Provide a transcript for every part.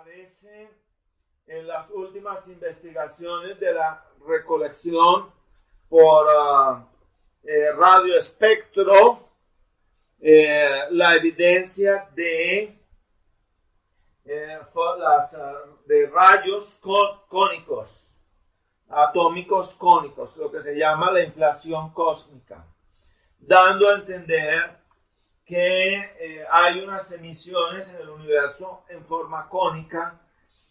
aparece en las últimas investigaciones de la recolección por radioespectro, la evidencia de rayos cónicos, atómicos cónicos, lo que se llama la inflación cósmica, dando a entender que hay unas emisiones en el universo en forma cónica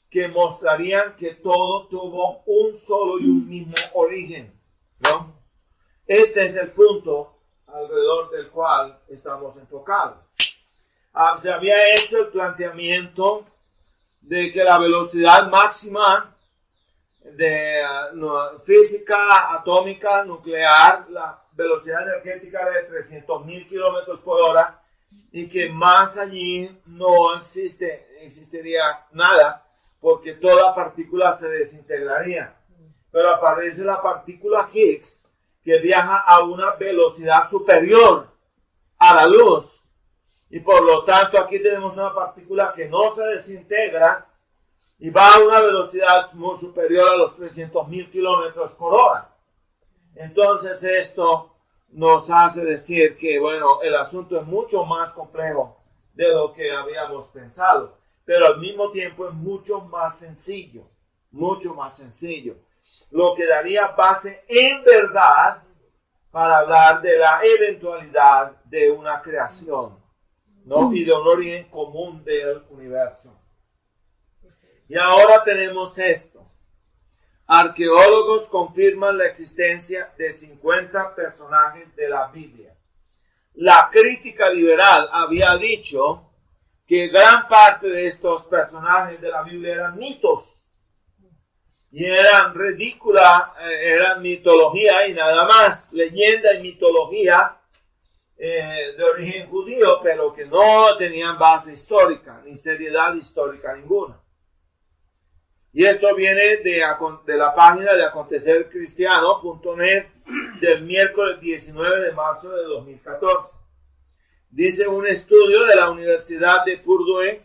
que mostrarían que todo tuvo un solo y un mismo origen, ¿no? Este es el punto alrededor del cual estamos enfocados. Se había hecho el planteamiento de que la velocidad máxima de física atómica nuclear, la velocidad energética era de 300,000 kilómetros por hora y que más allí no existiría nada porque toda partícula se desintegraría. Pero aparece la partícula Higgs que viaja a una velocidad superior a la luz. Y por lo tanto aquí tenemos una partícula que no se desintegra y va a una velocidad muy superior a los 300,000 kilómetros por hora. Entonces esto nos hace decir que, bueno, el asunto es mucho más complejo de lo que habíamos pensado, pero al mismo tiempo es mucho más sencillo, lo que daría base en verdad para hablar de la eventualidad de una creación, ¿no? Y de un origen común del universo. Y ahora tenemos esto. Arqueólogos confirman la existencia de 50 personajes de la Biblia. La crítica liberal había dicho que gran parte de estos personajes de la Biblia eran mitos. Y eran ridícula, eran mitología y nada más. Leyenda y mitología de origen judío, pero que no tenían base histórica, ni seriedad histórica ninguna. Y esto viene de la página de acontecercristiano.net del miércoles 19 de marzo de 2014. Dice un estudio de la Universidad de Purdue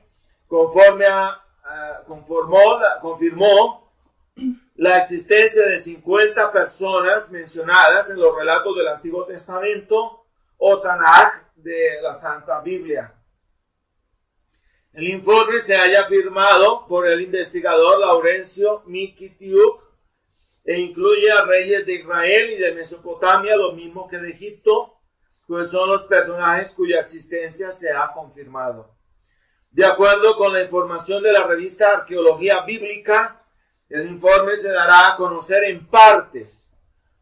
confirmó la existencia de 50 personas mencionadas en los relatos del Antiguo Testamento o Tanaj de la Santa Biblia. El informe se halla firmado por el investigador Laurencio Mikitiuk e incluye a reyes de Israel y de Mesopotamia, lo mismo que de Egipto, pues son los personajes cuya existencia se ha confirmado. De acuerdo con la información de la revista Arqueología Bíblica, el informe se dará a conocer en partes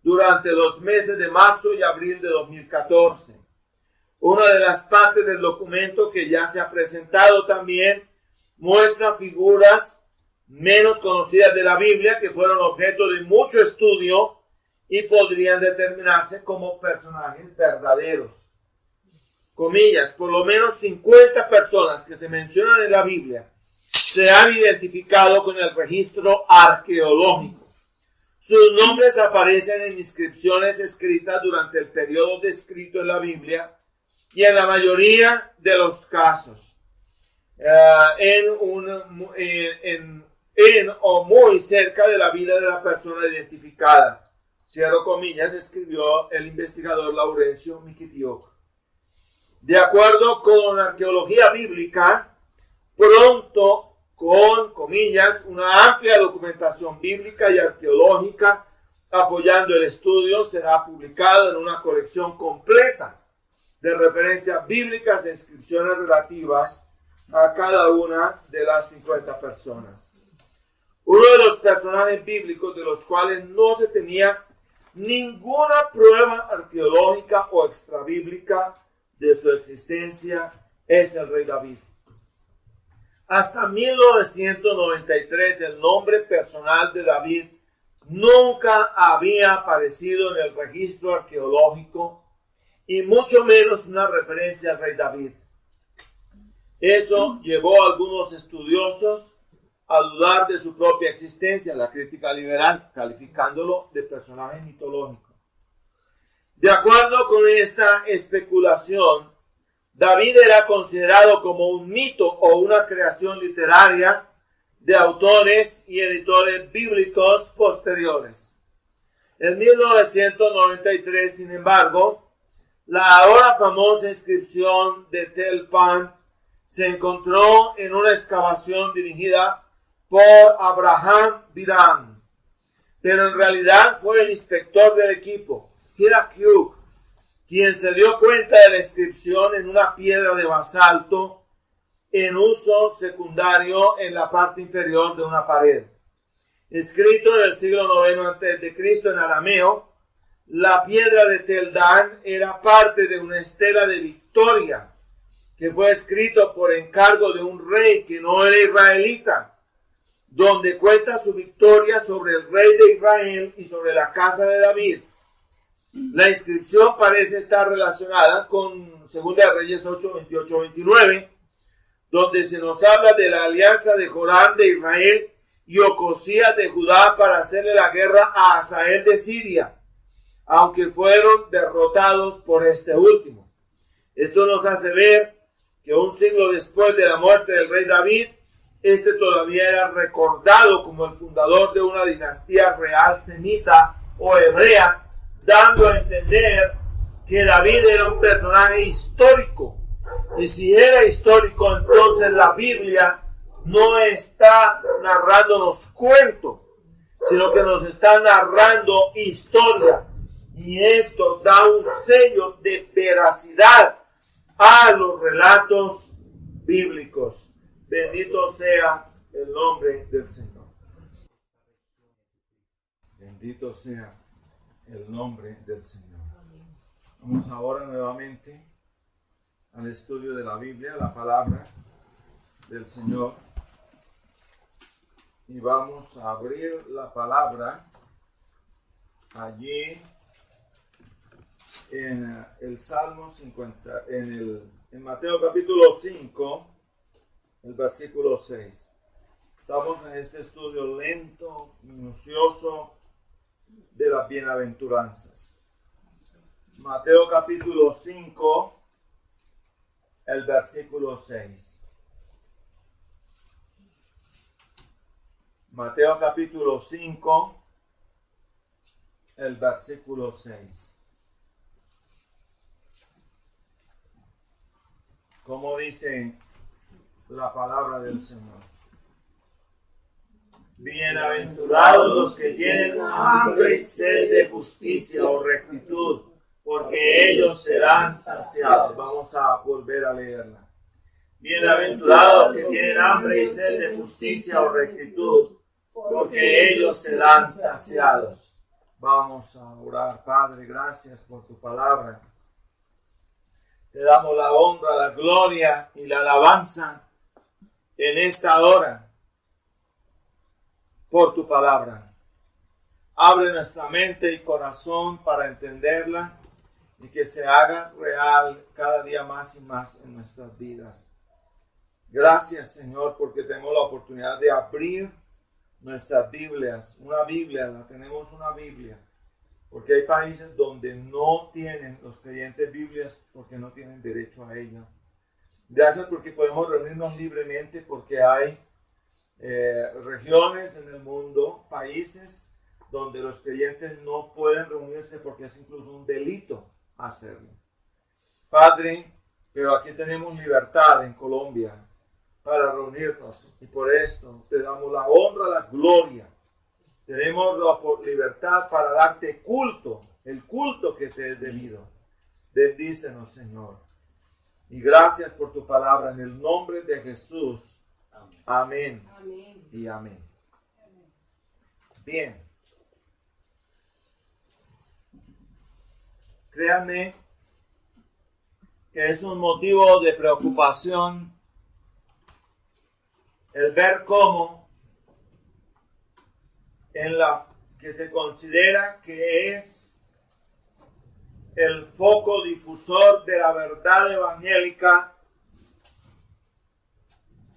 durante los meses de marzo y abril de 2014. Una de las partes del documento que ya se ha presentado también muestra figuras menos conocidas de la Biblia que fueron objeto de mucho estudio y podrían determinarse como personajes verdaderos. Comillas, por lo menos 50 personas que se mencionan en la Biblia se han identificado con el registro arqueológico. Sus nombres aparecen en inscripciones escritas durante el periodo descrito en la Biblia y en la mayoría de los casos en o muy cerca de la vida de la persona identificada. Cierro comillas, escribió el investigador Laurencio Mikitiuk. De acuerdo con la arqueología bíblica, pronto, con comillas, una amplia documentación bíblica y arqueológica apoyando el estudio será publicado en una colección completa de referencias bíblicas e inscripciones relativas a cada una de las 50 personas. Uno de los personajes bíblicos de los cuales no se tenía ninguna prueba arqueológica o extrabíblica de su existencia es el rey David. Hasta 1993 el nombre personal de David nunca había aparecido en el registro arqueológico y mucho menos una referencia al rey David. Eso llevó a algunos estudiosos a dudar de su propia existencia, la crítica liberal, calificándolo de personaje mitológico. De acuerdo con esta especulación, David era considerado como un mito o una creación literaria de autores y editores bíblicos posteriores. En 1993, sin embargo, la ahora famosa inscripción de Tel Pan se encontró en una excavación dirigida por Abraham Biram, pero en realidad fue el inspector del equipo, Hiram Hugh, quien se dio cuenta de la inscripción en una piedra de basalto en uso secundario en la parte inferior de una pared. Escrito en el siglo IX a.C. en arameo, la piedra de Tel Dan era parte de una estela de victoria que fue escrito por encargo de un rey que no era israelita, donde cuenta su victoria sobre el rey de Israel y sobre la casa de David. La inscripción parece estar relacionada con 2 Reyes 8, 28, 29, donde se nos habla de la alianza de Joram de Israel y Ocosías de Judá para hacerle la guerra a Hazael de Siria, aunque fueron derrotados por este último. Esto nos hace ver que un siglo después de la muerte del rey David, este todavía era recordado como el fundador de una dinastía real semita o hebrea, dando a entender que David era un personaje histórico. Y si era histórico, entonces la Biblia no está narrándonos cuentos, sino que nos está narrando historia. Y esto da un sello de veracidad a los relatos bíblicos. Bendito sea el nombre del Señor. Bendito sea el nombre del Señor. Vamos ahora nuevamente al estudio de la Biblia, la palabra del Señor. Y vamos a abrir la palabra allí en el Salmo 50, en Mateo capítulo 5, el versículo 6. Estamos en este estudio lento, minucioso de las bienaventuranzas. Mateo capítulo 5, el versículo 6. Mateo capítulo 5, el versículo 6. ¿Cómo dice la palabra del Señor? Bienaventurados los que tienen hambre y sed de justicia o rectitud, porque ellos serán saciados. Vamos a volver a leerla. Bienaventurados los que tienen hambre y sed de justicia o rectitud, porque ellos serán saciados. Vamos a orar. Padre, gracias por tu palabra. Te damos la honra, la gloria y la alabanza en esta hora por tu palabra. Abre nuestra mente y corazón para entenderla y que se haga real cada día más y más en nuestras vidas. Gracias, Señor, porque tenemos la oportunidad de abrir nuestras Biblias. Tenemos una Biblia. Porque hay países donde no tienen los creyentes Biblias porque no tienen derecho a ella. Gracias porque podemos reunirnos libremente, porque hay regiones en el mundo, países donde los creyentes no pueden reunirse porque es incluso un delito hacerlo. Padre, pero aquí tenemos libertad en Colombia para reunirnos y por esto te damos la honra, la gloria. Tenemos la libertad para darte culto, el culto que te es debido. Bendícenos, Señor. Y gracias por tu palabra en el nombre de Jesús. Amén. Amén. Y amén. Bien. Créanme que es un motivo de preocupación el ver cómo en la que se considera que es el foco difusor de la verdad evangélica,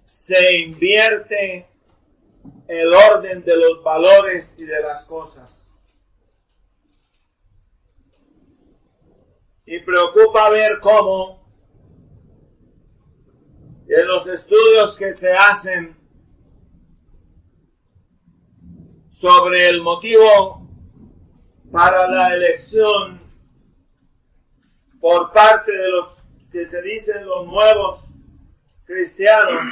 se invierte el orden de los valores y de las cosas. Y preocupa ver cómo en los estudios que se hacen sobre el motivo para la elección por parte de los que se dicen los nuevos cristianos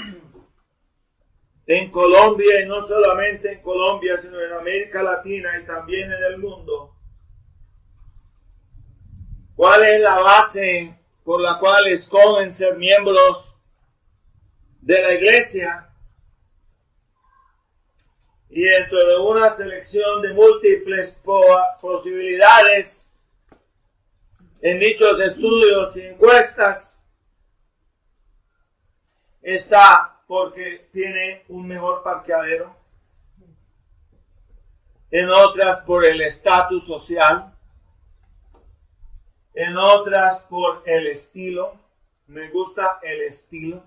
en Colombia, y no solamente en Colombia, sino en América Latina y también en el mundo. ¿Cuál es la base por la cual escogen ser miembros de la iglesia? Y dentro de una selección de múltiples posibilidades en dichos estudios y encuestas, está porque tiene un mejor parqueadero, en otras por el estatus social, en otras por el estilo. Me gusta el estilo,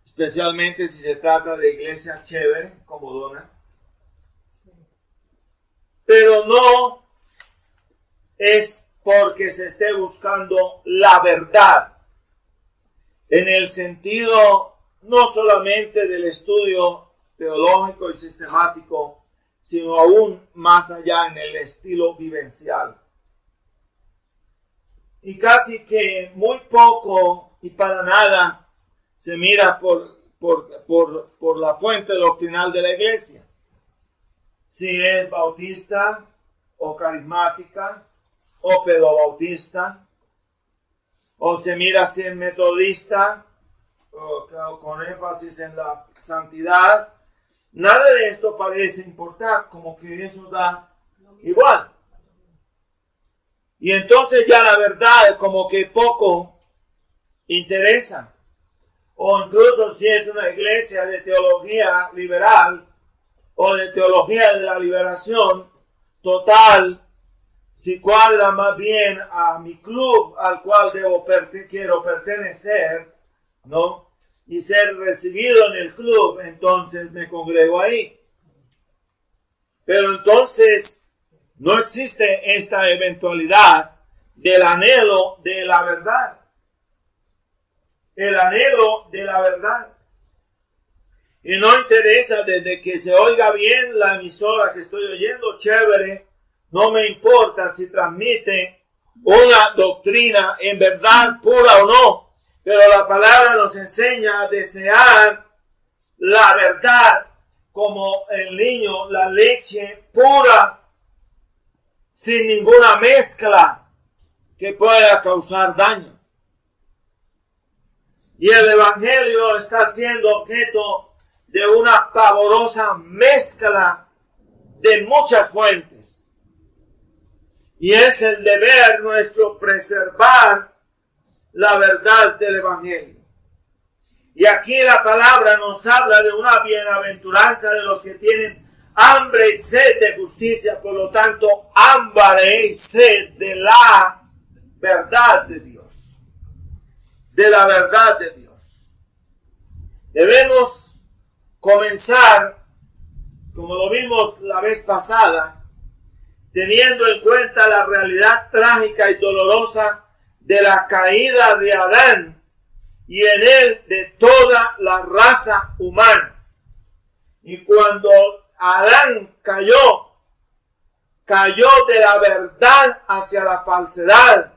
especialmente si se trata de iglesia chévere, como Dona. Pero no es porque se esté buscando la verdad, en el sentido no solamente del estudio teológico y sistemático, sino aún más allá en el estilo vivencial. Y casi que muy poco y para nada se mira por la fuente doctrinal de la iglesia. Si es bautista o carismática o pedobautista, o se mira si es metodista o con énfasis en la santidad. Nada de esto parece importar, como que eso da igual. Y entonces ya la verdad como que poco interesa. O incluso si es una iglesia de teología liberal o de teología de la liberación total, si cuadra más bien a mi club al cual quiero pertenecer, ¿no? Y ser recibido en el club, entonces me congrego ahí. Pero entonces no existe esta eventualidad del anhelo de la verdad. El anhelo de la verdad. Y no interesa desde que se oiga bien la emisora que estoy oyendo, chévere. No me importa si transmite una doctrina en verdad pura o no, pero la palabra nos enseña a desear la verdad como el niño, la leche pura, sin ninguna mezcla que pueda causar daño. Y el evangelio está siendo objeto de una pavorosa mezcla de muchas fuentes. Y es el deber nuestro preservar la verdad del evangelio. Y aquí la palabra nos habla de una bienaventuranza de los que tienen hambre y sed de justicia, por lo tanto, hambre y sed de la verdad de Dios. De la verdad de Dios. Debemos comenzar, como lo vimos la vez pasada, teniendo en cuenta la realidad trágica y dolorosa de la caída de Adán y en él de toda la raza humana. Y cuando Adán cayó de la verdad hacia la falsedad,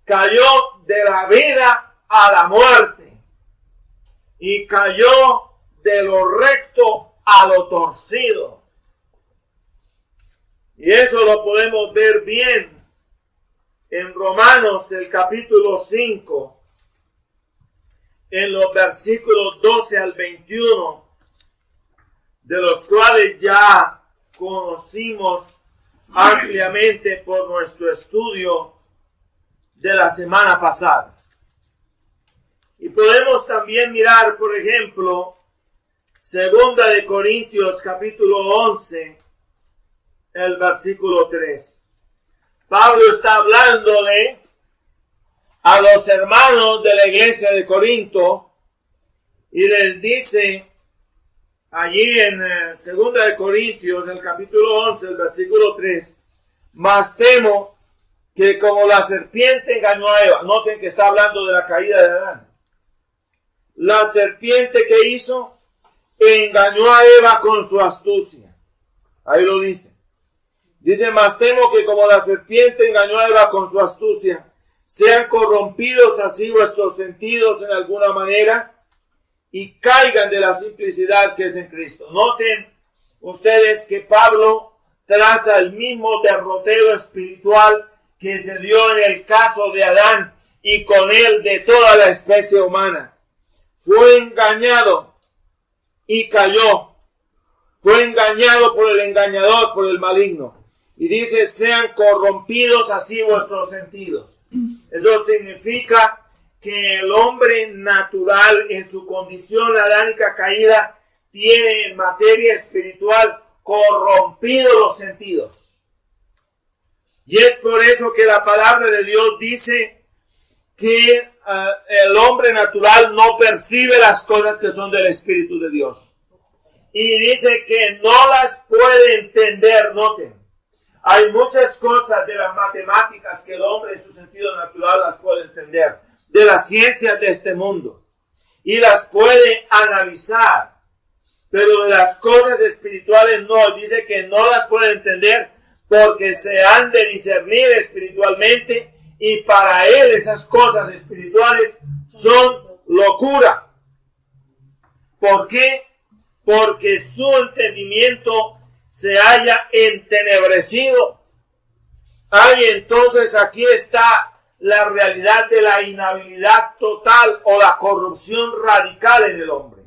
cayó de la vida a la muerte y cayó de lo recto a lo torcido. Y eso lo podemos ver bien en Romanos, el capítulo 5, en los versículos 12 al 21, de los cuales ya conocimos ampliamente por nuestro estudio de la semana pasada. Y podemos también mirar, por ejemplo, 2 de Corintios, capítulo 11, el versículo 3. Pablo está hablándole a los hermanos de la iglesia de Corinto y les dice allí en 2 de Corintios, el capítulo 11, el versículo 3, mas temo que como la serpiente engañó a Eva. Noten que está hablando de la caída de Adán. La serpiente que hizo engañó a Eva con su astucia. Ahí lo dice. Dice, mas temo que como la serpiente engañó a Eva con su astucia, sean corrompidos así vuestros sentidos en alguna manera y caigan de la simplicidad que es en Cristo. Noten ustedes que Pablo traza el mismo derrotero espiritual que se dio en el caso de Adán y con él de toda la especie humana. Fue engañado y cayó. Fue engañado por el engañador, por el maligno. Y dice, sean corrompidos así vuestros sentidos. Eso significa que el hombre natural en su condición adánica caída tiene en materia espiritual corrompidos los sentidos. Y es por eso que la palabra de Dios dice que el hombre natural no percibe las cosas que son del Espíritu de Dios. Y dice que no las puede entender, noten. Hay muchas cosas de las matemáticas que el hombre en su sentido natural las puede entender, de las ciencias de este mundo, y las puede analizar, pero de las cosas espirituales no. Dice que no las puede entender porque se han de discernir espiritualmente, y para él esas cosas espirituales son locura. ¿Por qué? Porque su entendimiento se haya entenebrecido. Ahí entonces aquí está la realidad de la inhabilidad total o la corrupción radical en el hombre.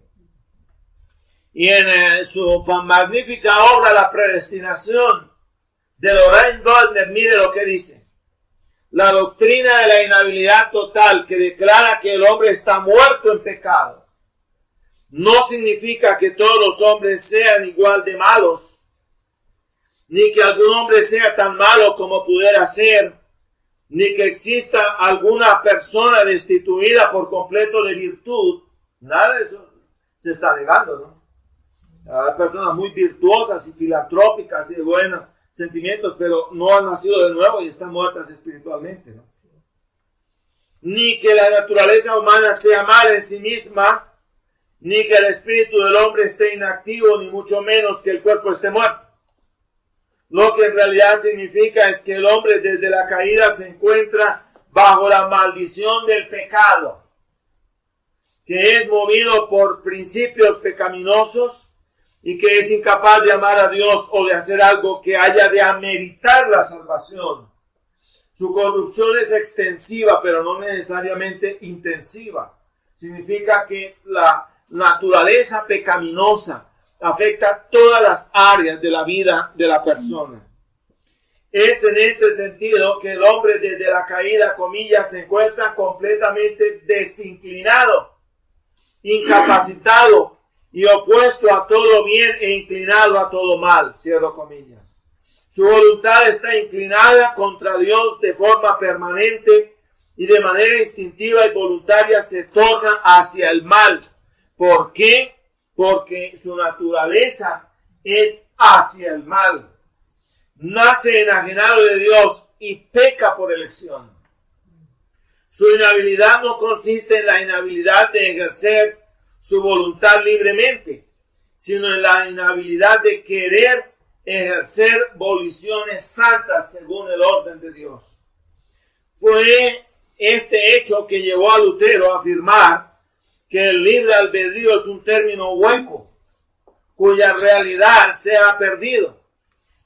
Y en su magnífica obra La predestinación de Loraine Boettner, mire lo que dice. La doctrina de la inhabilidad total que declara que el hombre está muerto en pecado no significa que todos los hombres sean igual de malos, ni que algún hombre sea tan malo como pudiera ser, ni que exista alguna persona destituida por completo de virtud. Nada de eso se está negando, ¿no? Hay personas muy virtuosas y filantrópicas y de buenos sentimientos, pero no han nacido de nuevo y están muertas espiritualmente, ¿no? Ni que la naturaleza humana sea mala en sí misma, ni que el espíritu del hombre esté inactivo, ni mucho menos que el cuerpo esté muerto. Lo que en realidad significa es que el hombre desde la caída se encuentra bajo la maldición del pecado, que es movido por principios pecaminosos y que es incapaz de amar a Dios o de hacer algo que haya de ameritar la salvación. Su corrupción es extensiva, pero no necesariamente intensiva. Significa que la naturaleza pecaminosa afecta todas las áreas de la vida de la persona. Es en este sentido que el hombre desde la caída, comillas, se encuentra completamente desinclinado, incapacitado y opuesto a todo bien e inclinado a todo mal, cierro comillas. Su voluntad está inclinada contra Dios de forma permanente y de manera instintiva y voluntaria se torna hacia el mal. ¿Por qué? Porque su naturaleza es hacia el mal. Nace enajenado de Dios y peca por elección. Su inhabilidad no consiste en la inhabilidad de ejercer su voluntad libremente, sino en la inhabilidad de querer ejercer voliciones santas según el orden de Dios. Fue este hecho que llevó a Lutero a afirmar que el libre albedrío es un término hueco, cuya realidad se ha perdido,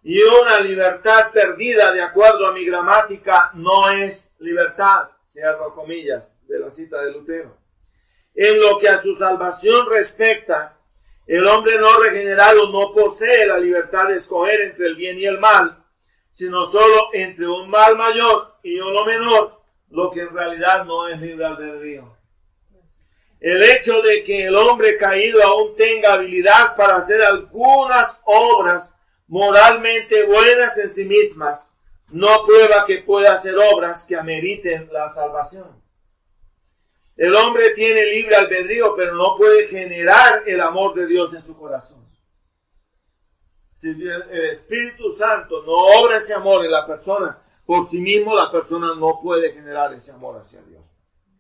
y una libertad perdida, de acuerdo a mi gramática, no es libertad, cierro comillas de la cita de Lutero. En lo que a su salvación respecta, el hombre no regenerado no posee la libertad de escoger entre el bien y el mal, sino solo entre un mal mayor y uno menor, lo que en realidad no es libre albedrío. El hecho de que el hombre caído aún tenga habilidad para hacer algunas obras moralmente buenas en sí mismas, no prueba que pueda hacer obras que ameriten la salvación. El hombre tiene libre albedrío, pero no puede generar el amor de Dios en su corazón. Si el Espíritu Santo no obra ese amor en la persona, por sí mismo la persona no puede generar ese amor hacia Dios,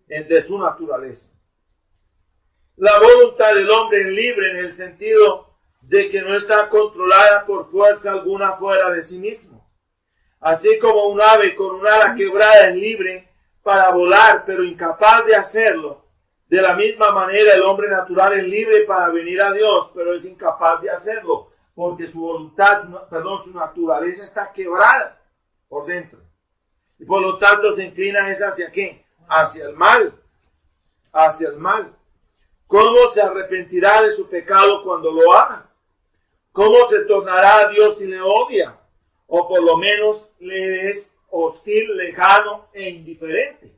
de su naturaleza. La voluntad del hombre es libre en el sentido de que no está controlada por fuerza alguna fuera de sí mismo. Así como un ave con un ala quebrada es libre para volar, pero incapaz de hacerlo, de la misma manera el hombre natural es libre para venir a Dios, pero es incapaz de hacerlo, porque su voluntad, su naturaleza está quebrada por dentro. Y por lo tanto se inclina hacia ¿qué? Hacia el mal. Hacia el mal. ¿Cómo se arrepentirá de su pecado cuando lo haga? ¿Cómo se tornará a Dios si le odia? O por lo menos le es hostil, lejano e indiferente.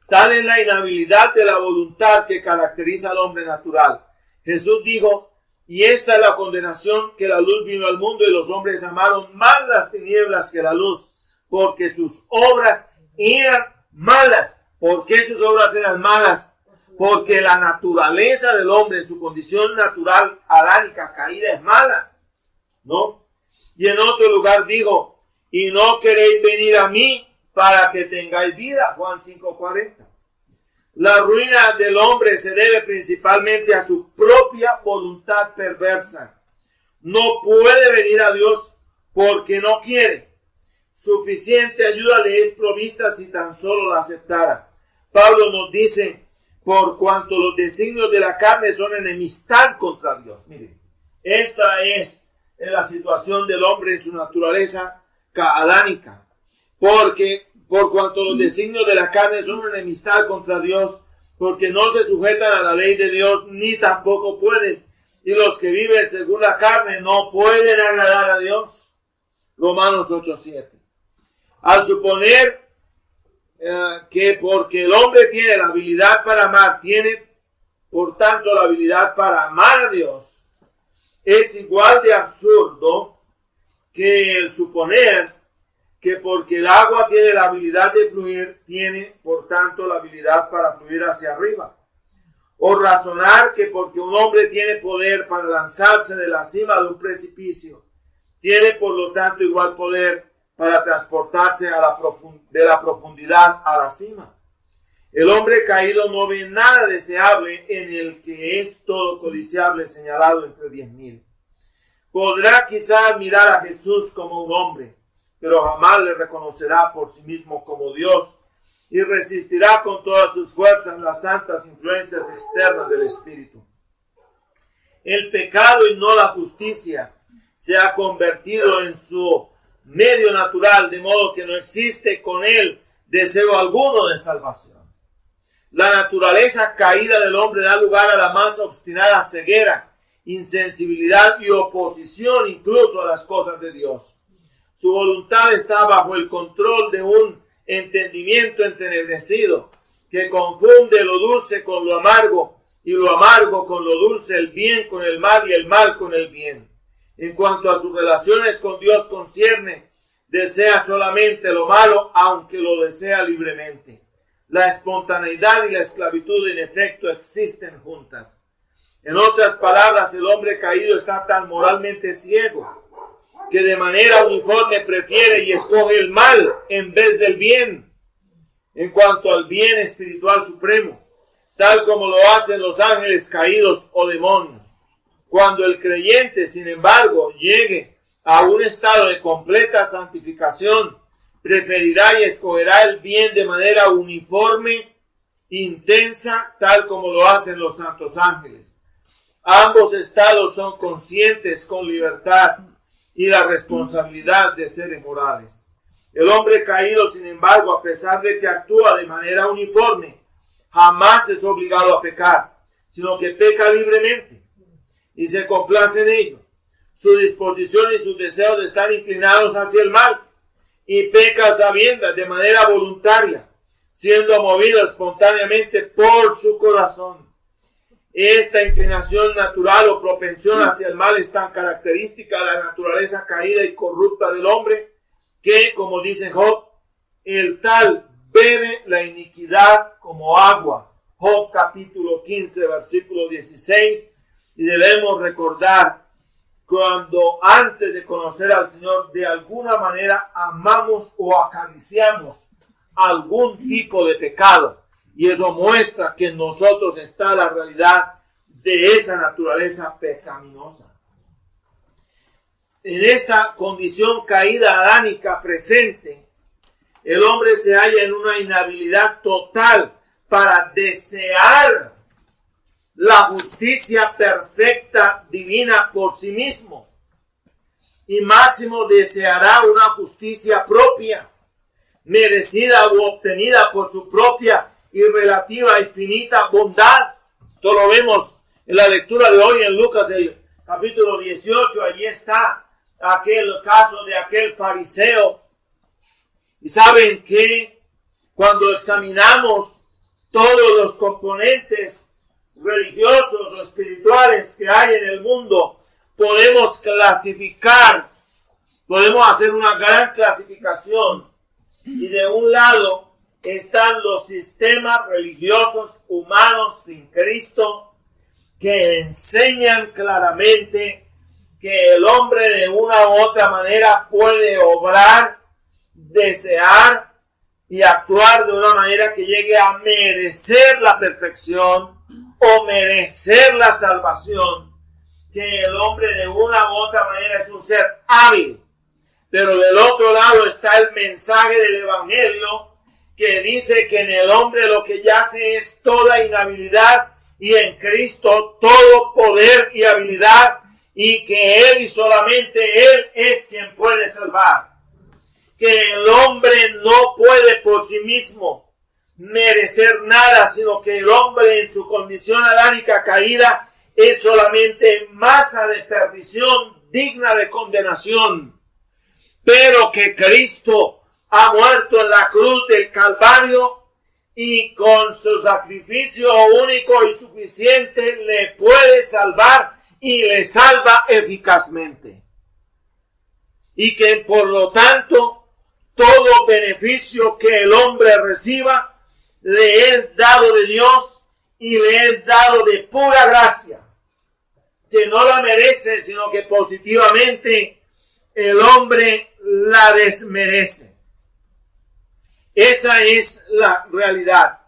Tal es la inhabilidad de la voluntad que caracteriza al hombre natural. Jesús dijo, y esta es la condenación, que la luz vino al mundo y los hombres amaron más las tinieblas que la luz, porque sus obras eran malas. ¿Por qué sus obras eran malas? Porque la naturaleza del hombre en su condición natural adánica caída es mala, ¿no? Y en otro lugar dijo, y no queréis venir a mí para que tengáis vida, Juan 5:40. La ruina del hombre se debe principalmente a su propia voluntad perversa. No puede venir a Dios porque no quiere. Suficiente ayuda le es provista si tan solo la aceptara. Pablo nos dice, por cuanto los designios de la carne son enemistad contra Dios. Miren, esta es la situación del hombre en su naturaleza adánica. Porque por cuanto los designios de la carne son enemistad contra Dios, porque no se sujetan a la ley de Dios, ni tampoco pueden. Y los que viven según la carne no pueden agradar a Dios. Romanos 8:7. Al suponer que porque el hombre tiene la habilidad para amar, tiene por tanto la habilidad para amar a Dios, es igual de absurdo que el suponer que porque el agua tiene la habilidad de fluir, tiene por tanto la habilidad para fluir hacia arriba. O razonar que porque un hombre tiene poder para lanzarse de la cima de un precipicio, tiene por lo tanto igual poder para transportarse de la profundidad a la cima. El hombre caído no ve nada deseable en el que es todo codiciable señalado entre 10,000. Podrá quizá admirar a Jesús como un hombre, pero jamás le reconocerá por sí mismo como Dios y resistirá con todas sus fuerzas las santas influencias externas del Espíritu. El pecado y no la justicia se ha convertido en su medio natural, de modo que no existe con él deseo alguno de salvación. La naturaleza caída del hombre da lugar a la más obstinada ceguera, insensibilidad y oposición incluso a las cosas de Dios. Su voluntad está bajo el control de un entendimiento entenebrecido que confunde lo dulce con lo amargo y lo amargo con lo dulce, el bien con el mal y el mal con el bien. En cuanto a sus relaciones con Dios concierne, desea solamente lo malo, aunque lo desea libremente. La espontaneidad y la esclavitud en efecto existen juntas. En otras palabras, el hombre caído está tan moralmente ciego que de manera uniforme prefiere y escoge el mal en vez del bien. En cuanto al bien espiritual supremo, tal como lo hacen los ángeles caídos o demonios. Cuando el creyente, sin embargo, llegue a un estado de completa santificación, preferirá y escogerá el bien de manera uniforme, intensa, tal como lo hacen los santos ángeles. Ambos estados son conscientes con libertad y la responsabilidad de seres morales. El hombre caído, sin embargo, a pesar de que actúa de manera uniforme, jamás es obligado a pecar, sino que peca libremente y se complace en ello. Su disposición y sus deseos están inclinados hacia el mal y peca a sabiendas de manera voluntaria, siendo movido espontáneamente por su corazón. Esta inclinación natural o propensión hacia el mal es tan característica de la naturaleza caída y corrupta del hombre que, como dice Job, el tal bebe la iniquidad como agua. Job capítulo 15, versículo 16. Y debemos recordar cuando antes de conocer al Señor de alguna manera amamos o acariciamos algún tipo de pecado. Y eso muestra que en nosotros está la realidad de esa naturaleza pecaminosa. En esta condición caída adánica presente, el hombre se halla en una inhabilidad total para desear la justicia perfecta divina por sí mismo. Y máximo deseará una justicia propia, merecida o obtenida por su propia y relativa e infinita bondad. Esto lo vemos en la lectura de hoy en Lucas, el capítulo 18. Allí está aquel caso de aquel fariseo. Y saben que cuando examinamos todos los componentes religiosos o espirituales que hay en el mundo, podemos clasificar, podemos hacer una gran clasificación. Y de un lado están los sistemas religiosos humanos sin Cristo, que enseñan claramente que el hombre de una u otra manera puede obrar, desear y actuar de una manera que llegue a merecer la perfección o merecer la salvación, que el hombre de una u otra manera es un ser hábil. Pero del otro lado está el mensaje del Evangelio, que dice que en el hombre lo que yace es toda inhabilidad y en Cristo todo poder y habilidad, y que Él y solamente Él es quien puede salvar. Que el hombre no puede por sí mismo merecer nada, sino que el hombre en su condición adánica caída es solamente masa de perdición digna de condenación. Pero que Cristo ha muerto en la cruz del Calvario y con su sacrificio único y suficiente le puede salvar y le salva eficazmente. Y que por lo tanto todo beneficio que el hombre reciba le es dado de Dios y le es dado de pura gracia, que no la merece, sino que positivamente el hombre la desmerece. Esa es la realidad.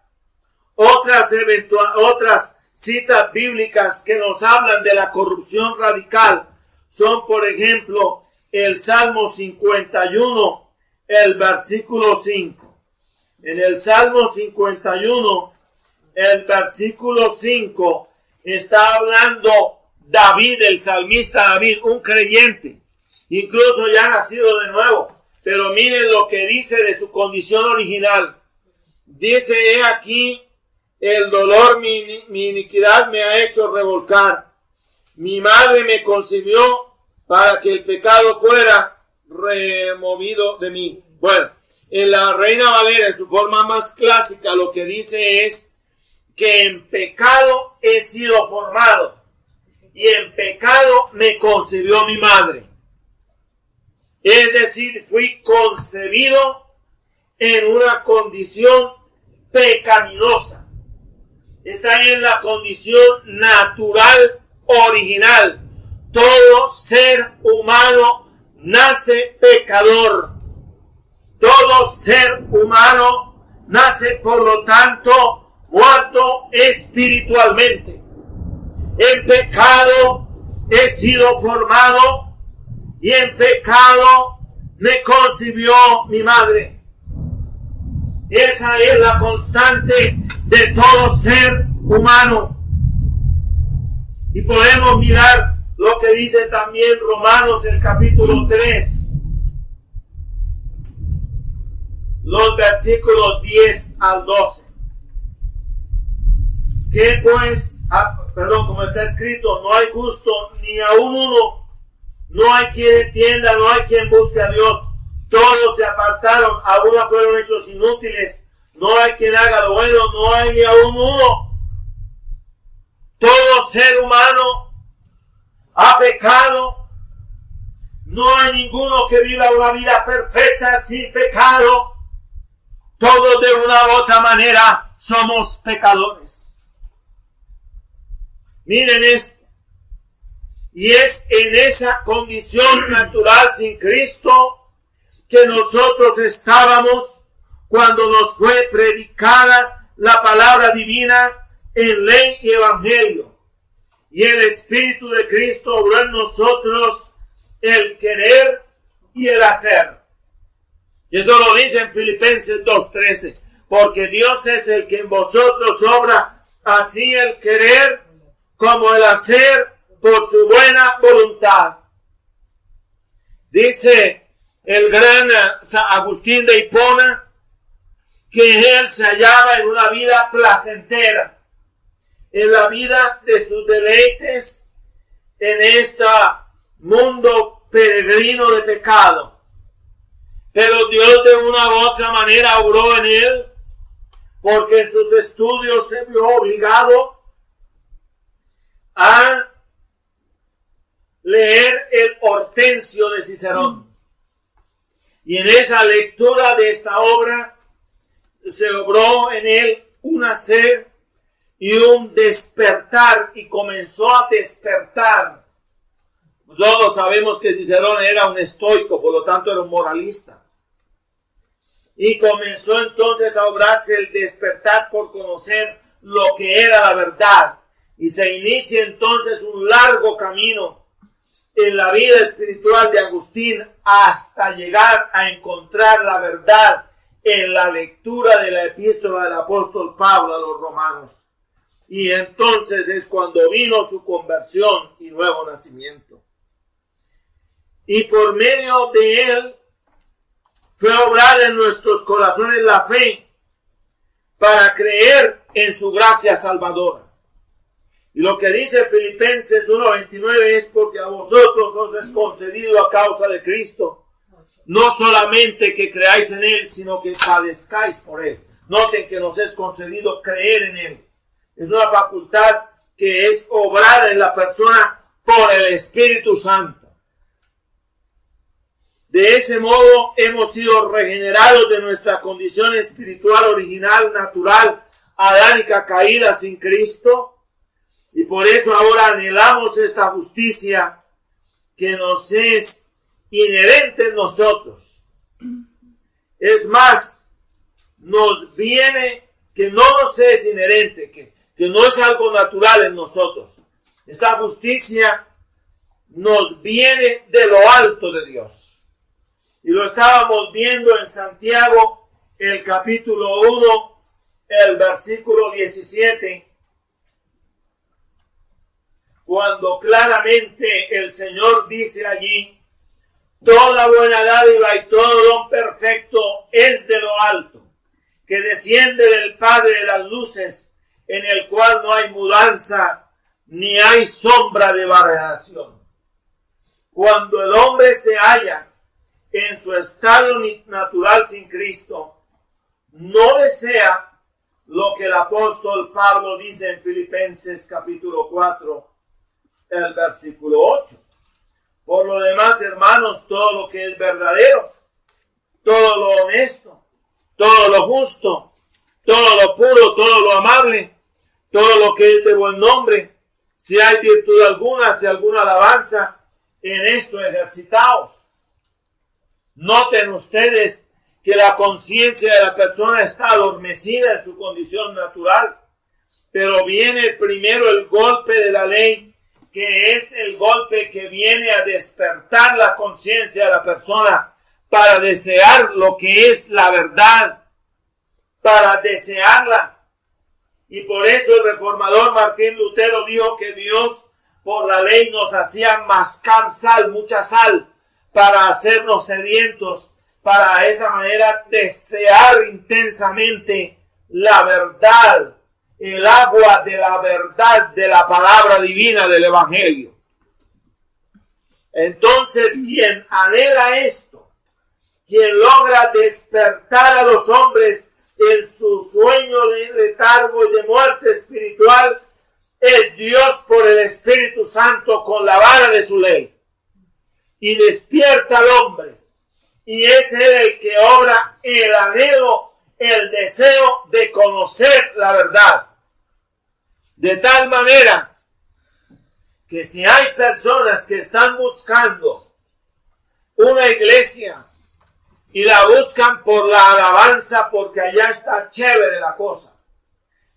Otras citas bíblicas que nos hablan de la corrupción radical son, por ejemplo, el Salmo 51, el versículo 5. En el Salmo 51, el versículo 5, está hablando David, el salmista David, un creyente, incluso ya nacido de nuevo. Pero miren lo que dice de su condición original. Dice: he aquí, el dolor, mi iniquidad me ha hecho revolcar. Mi madre me concibió para que el pecado fuera removido de mí. Bueno, en la Reina Valera, en su forma más clásica, lo que dice es que en pecado he sido formado y en pecado me concibió mi madre. Es decir, fui concebido en una condición pecaminosa. Está ahí en la condición natural original. Todo ser humano nace pecador. Todo ser humano nace, por lo tanto, muerto espiritualmente. En pecado he sido formado y en pecado me concibió mi madre. Esa es la constante de todo ser humano. Y podemos mirar lo que dice también Romanos, el capítulo 3, los versículos 10 al 12. Que pues, como está escrito, no hay justo ni aun uno. No hay quien entienda, no hay quien busque a Dios. Todos se apartaron, a uno fueron hechos inútiles. No hay quien haga lo bueno, no hay ni aun uno. Todo ser humano ha pecado. No hay ninguno que viva una vida perfecta sin pecado. Todos de una u otra manera somos pecadores. Miren esto. Y es en esa condición natural sin Cristo que nosotros estábamos cuando nos fue predicada la palabra divina en ley y evangelio. Y el Espíritu de Cristo obró en nosotros el querer y el hacer. Y eso lo dice en Filipenses 2:13. Porque Dios es el que en vosotros obra así el querer como el hacer por su buena voluntad. Dice el gran San Agustín de Hipona que él se hallaba en una vida placentera, en la vida de sus deleites, en este mundo peregrino de pecado. Pero Dios de una u otra manera obró en él, porque en sus estudios se vio obligado a leer el Hortensio de Cicerón. Y en esa lectura de esta obra se obró en él una sed y un despertar, y comenzó a despertar. Todos sabemos que Cicerón era un estoico, por lo tanto era un moralista. Y comenzó entonces a obrarse el despertar por conocer lo que era la verdad. Y se inicia entonces un largo camino en la vida espiritual de Agustín hasta llegar a encontrar la verdad en la lectura de la epístola del apóstol Pablo a los romanos. Y entonces es cuando vino su conversión y nuevo nacimiento. Y por medio de él fue obrada en nuestros corazones la fe para creer en su gracia salvadora. Y lo que dice Filipenses 1:29 es porque a vosotros os es concedido a causa de Cristo, no solamente que creáis en él, sino que padezcáis por él. Noten que nos es concedido creer en él. Es una facultad que es obrada en la persona por el Espíritu Santo. De ese modo hemos sido regenerados de nuestra condición espiritual original, natural, adánica, caída sin Cristo. Y por eso ahora anhelamos esta justicia que nos es inherente en nosotros. Es más, nos viene, que no nos es inherente, que no es algo natural en nosotros. Esta justicia nos viene de lo alto de Dios. Y lo estábamos viendo en Santiago, el capítulo 1, el versículo 17, cuando claramente el Señor dice allí: toda buena dádiva y todo don perfecto es de lo alto, que desciende del Padre de las luces, en el cual no hay mudanza ni hay sombra de variación. Cuando el hombre se halla en su estado natural sin Cristo, no desea lo que el apóstol Pablo dice en Filipenses capítulo 4, el versículo 8. Por lo demás, hermanos, todo lo que es verdadero, todo lo honesto, todo lo justo, todo lo puro, todo lo amable, todo lo que es de buen nombre, si hay virtud alguna, si alguna alabanza, en esto ejercitaos. Noten ustedes que la conciencia de la persona está adormecida en su condición natural, pero viene primero el golpe de la ley, que es el golpe que viene a despertar la conciencia de la persona para desear lo que es la verdad, para desearla. Y por eso el reformador Martín Lutero dijo que Dios por la ley nos hacía mascar sal, mucha sal, para hacernos sedientos, para de esa manera desear intensamente la verdad, el agua de la verdad de la palabra divina del Evangelio. Entonces, quien anhela esto, quien logra despertar a los hombres en su sueño de letargo y de muerte espiritual, es Dios por el Espíritu Santo con la vara de su ley. Y despierta al hombre, y es él el que obra el anhelo, el deseo de conocer la verdad. De tal manera que si hay personas que están buscando una iglesia y la buscan por la alabanza, porque allá está chévere la cosa,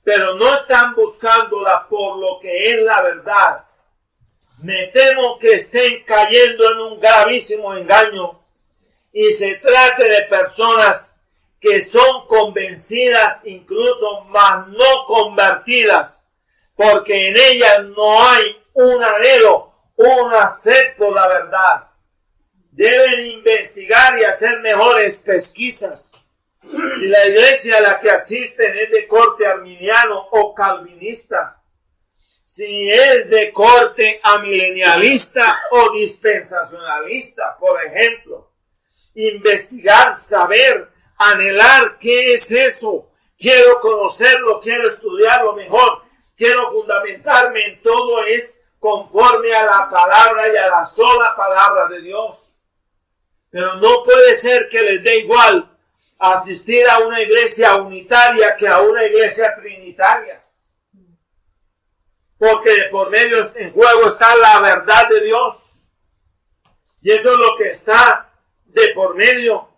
pero no están buscándola por lo que es la verdad. Me temo que estén cayendo en un gravísimo engaño y se trate de personas que son convencidas, incluso más no convertidas, porque en ellas no hay un anhelo, una sed por la verdad. Deben investigar y hacer mejores pesquisas. Si la iglesia a la que asisten es de corte arminiano o calvinista, si es de corte amilenialista o dispensacionalista, por ejemplo, investigar, saber, anhelar qué es eso. Quiero conocerlo, quiero estudiarlo mejor, quiero fundamentarme en todo, es conforme a la palabra y a la sola palabra de Dios. Pero no puede ser que les dé igual asistir a una iglesia unitaria que a una iglesia trinitaria. Porque por medio en juego está la verdad de Dios. Y eso es lo que está de por medio.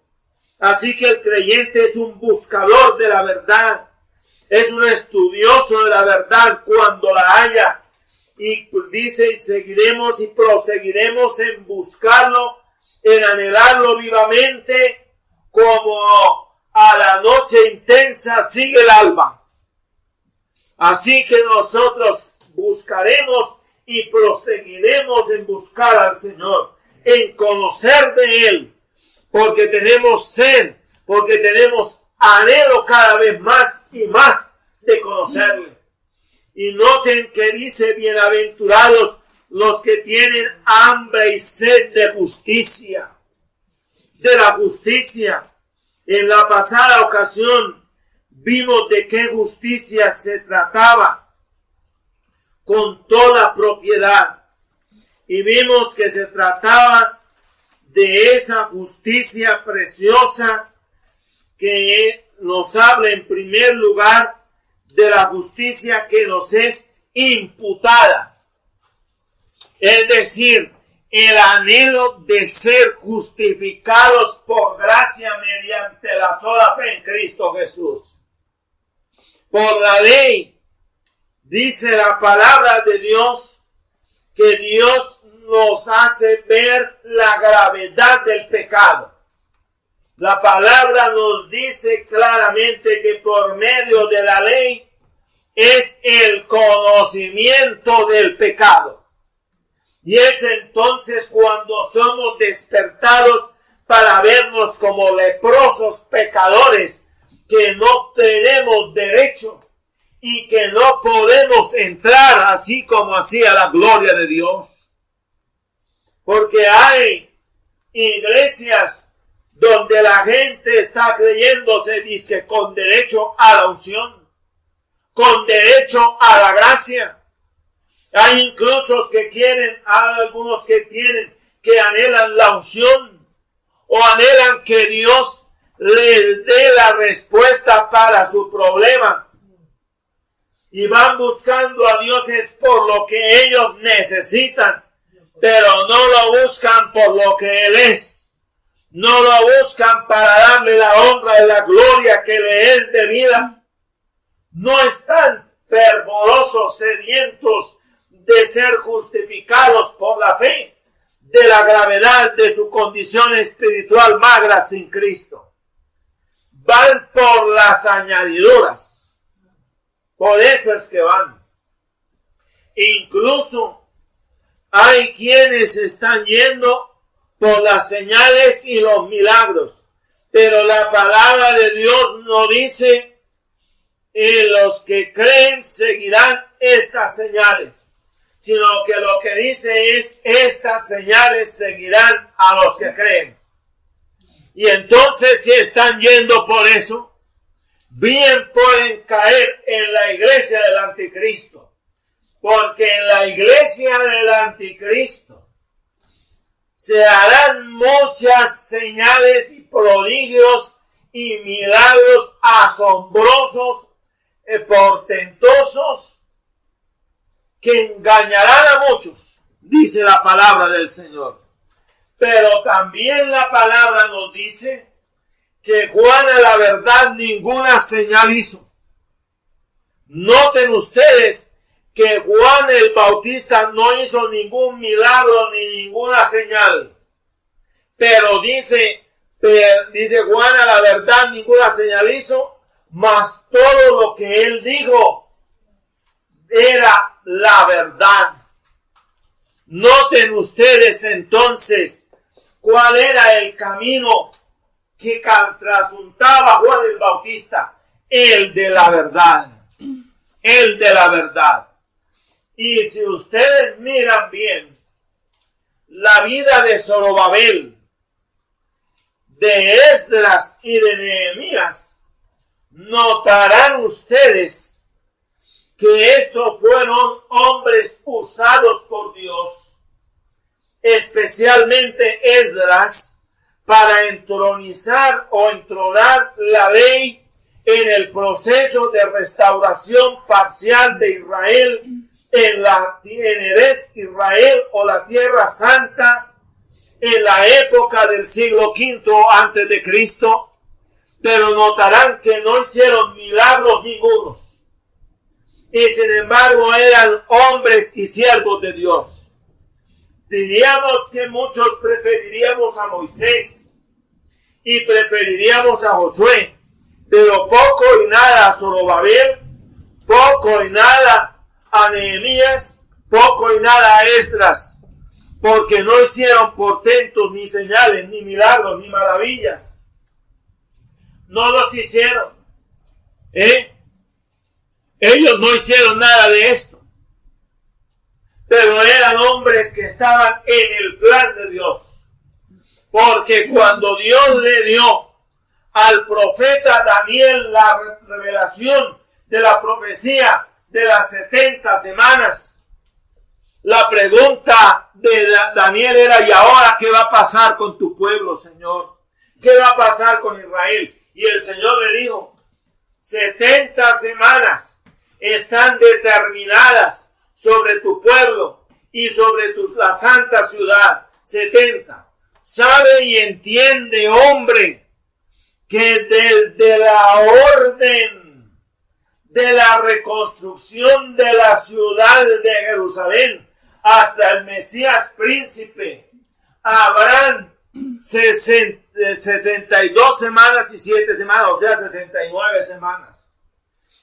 Así que el creyente es un buscador de la verdad. Es un estudioso de la verdad cuando la haya. Y dice, y seguiremos y proseguiremos en buscarlo, en anhelarlo vivamente, como a la noche intensa sigue el alba. Así que nosotros buscaremos y proseguiremos en buscar al Señor, en conocer de Él, porque tenemos sed, porque tenemos anhelo cada vez más y más de conocerle. Y noten que dice, bienaventurados los que tienen hambre y sed de justicia, de la justicia. En la pasada ocasión vimos de qué justicia se trataba con toda propiedad. Y vimos que se trataba de esa justicia preciosa que nos habla en primer lugar de la justicia que nos es imputada. Es decir, el anhelo de ser justificados por gracia mediante la sola fe en Cristo Jesús. Por la ley, dice la palabra de Dios, que Dios nos hace ver la gravedad del pecado. La palabra nos dice claramente que por medio de la ley es el conocimiento del pecado. Y es entonces cuando somos despertados para vernos como leprosos pecadores que no tenemos derecho y que no podemos entrar así como hacía la gloria de Dios. Porque hay iglesias donde la gente está creyéndose dizque con derecho a la unción, con derecho a la gracia. Hay incluso que quieren, hay algunos que anhelan la unción o anhelan que Dios les dé la respuesta para su problema. Y van buscando a Dios es por lo que ellos necesitan, pero no lo buscan por lo que Él es. No lo buscan para darle la honra y la gloria que le es debida. No están fervorosos, sedientos de ser justificados por la fe, de la gravedad de su condición espiritual magra sin Cristo. Van por las añadiduras. Por eso es que van. Incluso hay quienes están yendo por las señales y los milagros. Pero la palabra de Dios no dice, y los que creen seguirán estas señales. Sino que lo que dice es, estas señales seguirán a los que creen. Y entonces si están yendo por eso, bien pueden caer en la iglesia del anticristo. Porque en la iglesia del anticristo se harán muchas señales y prodigios y milagros asombrosos, portentosos, que engañarán a muchos, dice la palabra del Señor. Pero también la palabra nos dice que Juan a la verdad ninguna señal hizo, Noten ustedes que Juan el Bautista no hizo ningún milagro ni ninguna señal. Pero dice Juan, a la verdad ninguna señal hizo, mas todo lo que él dijo era la verdad. Noten ustedes entonces cuál era el camino que trasuntaba Juan el Bautista, el de la verdad. El de la verdad. Y si ustedes miran bien la vida de Zorobabel, de Esdras y de Nehemías, notarán ustedes que estos fueron hombres usados por Dios, especialmente Esdras, para entronizar o entronar la ley en el proceso de restauración parcial de Israel en Eretz Israel o la Tierra Santa en la época del siglo V antes de Cristo. Pero notarán que no hicieron milagros ningunos. Y sin embargo eran hombres y siervos de Dios. Diríamos que muchos preferiríamos a Moisés y preferiríamos a Josué, pero poco y nada a Zorobabel, poco y nada a Nehemías, poco y nada a Esdras, porque no hicieron portentos, ni señales, ni milagros, ni maravillas. No los hicieron. Ellos no hicieron nada de esto. Pero eran hombres que estaban en el plan de Dios. Porque cuando Dios le dio al profeta Daniel la revelación de la profecía de las 70 semanas, la pregunta de Daniel era: ¿y ahora qué va a pasar con tu pueblo, Señor? ¿Qué va a pasar con Israel? Y el Señor le dijo: 70 semanas están determinadas sobre tu pueblo y sobre la santa ciudad. 70. Sabe y entiende, hombre, que desde la orden de la reconstrucción de la ciudad de Jerusalén hasta el Mesías príncipe, habrán 62 semanas y 7 semanas, o sea, 69 semanas.